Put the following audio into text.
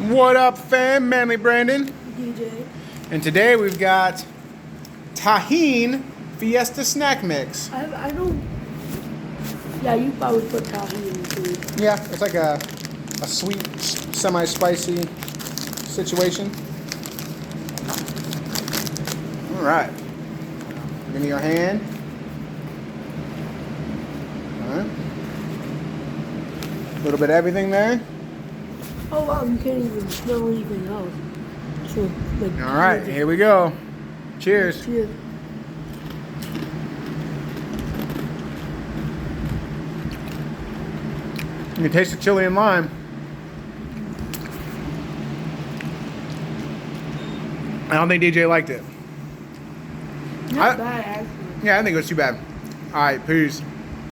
What up, fam? Manly Brandon. DJ. And today we've got Tajin Fiesta Snack Mix. I don't. Yeah, you probably put tajin in food. Yeah, it's like a sweet, semi-spicy situation. All right. Give me your hand. All right. A little bit of everything there. Oh wow, you can't even smell anything else. So, like, All right, here we go. Cheers. Cheers. You can taste the chili and lime. I don't think DJ liked it. Not bad, actually. Yeah, I think it was too bad. All right, peace.